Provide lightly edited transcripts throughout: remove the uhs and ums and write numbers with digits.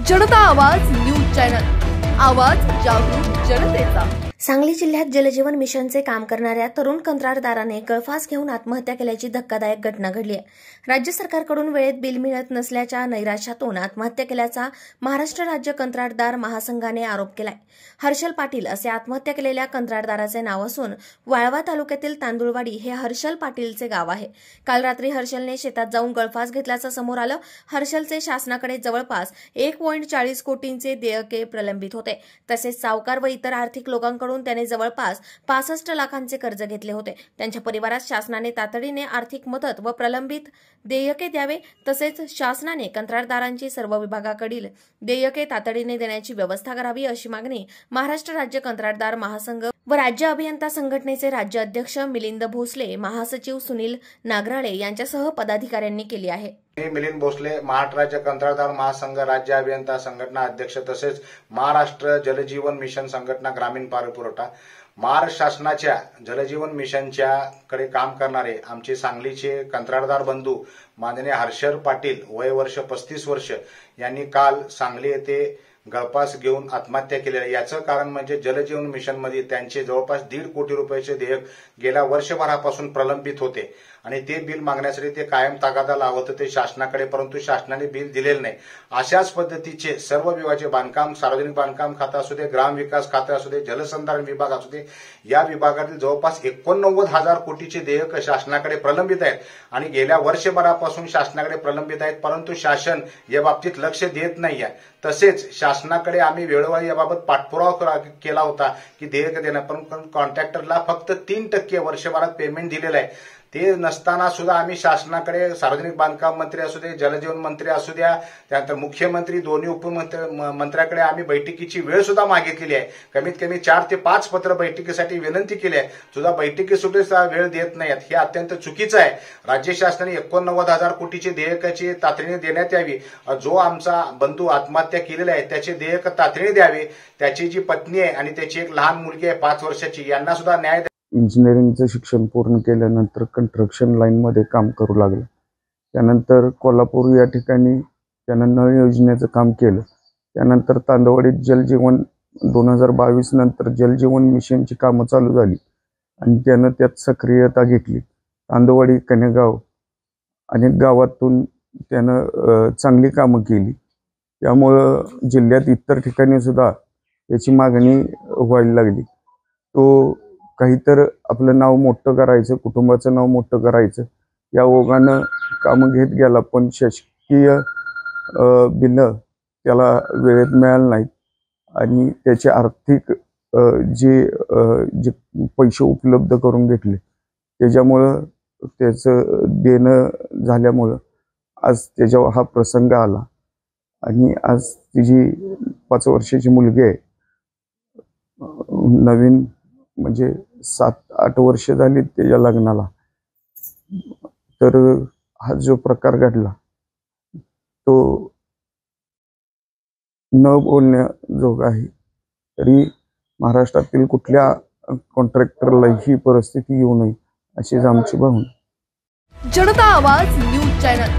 जनता आवाज news channel, आवाज जागरूक जनतेचा। सांगली जिल्ह्यात जलजीवन मिशनचे काम करणाऱ्या तरुण कंत्राटदाराने गळफास घेऊन आत्महत्या केल्याची धक्कादायक घटना घडली आहे। राज्य सरकारकडून वेळेत बिल मिळत नसल्याच्या नैराश्यातून आत्महत्या केल्याचा महाराष्ट्र राज्य कंत्राटदार महासंघाने आरोप केलाय। हर्षल पाटील असे आत्महत्या केलेल्या कंत्राटदाराचे नाव असून वाळवा तालुक्यातील तांदुळवाडी हे हर्षल पाटीलचे गाव आहे। काल रात्री हर्षलने शेतात जाऊन गळफास घेतल्याचं समोर आलं। हर्षलचे शासनाकडे जवळपास 1.40 कोटींचे देयके प्रलंबित होते। तसेच सावकार व इतर आर्थिक लोकांकडून त्याने जवळपास 65 लाखांचे कर्ज घेतले होते। त्यांच्या परिवारास शासनाने तातडीने आर्थिक मदत व प्रलंबित देयके द्यावे, तसेच शासनाने कंत्राटदारांची सर्व विभागाकडील देयके तातडीने देण्याची व्यवस्था करावी, अशी मागणी महाराष्ट्र राज्य कंत्राटदार महासंघ व राज्य अभियंता संघटनेचे राज्य अध्यक्ष मिलिंद भोसले, महासचिव सुनील नागराळे यांच्यासह पदाधिकाऱ्यांनी केली आहे। मी मिलिंद भोसले, महाराष्ट्र राज्य कंत्राटदार महासंघ राज्य अभियंता संघटना अध्यक्ष तसेच महाराष्ट्र जलजीवन मिशन संघटना ग्रामीण पाणीपुरवठा महाराष्ट्र शासनाच्या जलजीवन मिशनच्या कडे काम करणारे आमचे सांगलीचे कंत्राटदार बंधू माननीय हर्षल पाटील वय वर्ष 35 वर्ष यांनी काल सांगली येथे गळफास घेऊन आत्महत्या केली आहे। याचं कारण म्हणजे जलजीवन मिशन मध्ये त्यांचे जवळपास 1.5 कोटी रुपयाचे देयक गेल्या वर्षभरापासून प्रलंबित होते आणि ते बिल मागण्यासाठी ते कायम तगादा लावत होते शासनाकडे, परंतु शासनाने बिल दिलेले नाही। अशाच पद्धतीचे सर्व विभागाचे बांधकाम, सार्वजनिक बांधकाम खातं असू दे, ग्रामविकास खातं असू दे, जलसंधारण विभाग असू दे, या विभागातील जवळपास 89,000 कोटीचे देयक शासनाकडे प्रलंबित आहेत आणि गेल्या वर्षभरापासून शासनाकडे प्रलंबित आहेत, परंतु शासन या बाबतीत लक्ष देत नाही आहे। तसेच शासनाकडे आम्ही वेळोवेळी याबाबत पाठपुरावा केला होता की देयक देणं, पण कॉन्ट्रॅक्टरला फक्त 3% वर्षभरात पेमेंट दिलेलं आहे। ते नसताना सुद्धा आम्ही शासनाकडे सार्वजनिक बांधकाम मंत्री असू दे, जलजीवन मंत्री असू द्या, त्यानंतर मुख्यमंत्री, दोन्ही उपमंत्र्याकडे आम्ही बैठकीची वेळ सुद्धा मागितलेली आहे। कमीत कमी 4 ते 5 पत्र बैठकीसाठी विनंती केली आहे, सुद्धा बैठकीसाठी वेळ देत नाहीत। हे अत्यंत चुकीचं आहे। राज्य शासनाने 89,000 कोटीची देयकाची तातडीने देण्यात यावी। जो आमचा बंधू आत्महत्या केलेला आहे त्याचे देयक तातडीने द्यावे। त्याची जी पत्नी आहे आणि त्याची एक लहान मुलगी आहे 5 वर्षाची, यांना सुद्धा न्याय इंजिनिअरिंगचं शिक्षण पूर्ण केल्यानंतर कंस्ट्रक्शन लाईनमध्ये काम करू लागले। त्यानंतर कोल्हापूर या ठिकाणी त्यानं नळ योजनेचं काम केलं। त्यानंतर तांदवडीत जलजीवन 2022 नंतर जलजीवन मिशनची कामं चालू झाली आणि त्यानं त्यात सक्रियता घेतली। तांदवडी, कनेगाव अनेक गावातून त्यानं चांगली कामं केली। त्यामुळं जिल्ह्यात इतर ठिकाणी सुद्धा याची मागणी व्हायला लागली। तो काहीतर आपलं नाव मोठं करायचं, कुटुंबाचं नाव मोठं करायचं या ओघानं कामं घेत गेला, पण शासकीय बिलं त्याला वेळेत मिळालं नाहीत आणि त्याचे आर्थिक जे पैसे उपलब्ध करून घेतले त्याच्यामुळं त्याचं देणं झाल्यामुळं आज त्याच्यावर हा प्रसंग आला आणि आज तिची 5 वर्षाची मुलगी आहे, नवीन म्हणजे 7-8 वर्ष झाली त्याच्या लग्नाला। तर हा जो प्रकार घडला तो न बोलण्याजोगा आहे। तरी महाराष्ट्रातील कुठल्या कॉन्ट्रॅक्टरला ही परिस्थिती येऊ नये अशीच आमची भावना। जनता आवाज न्यूज चॅनल,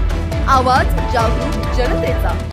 आवाज जागरूक जनतेचा।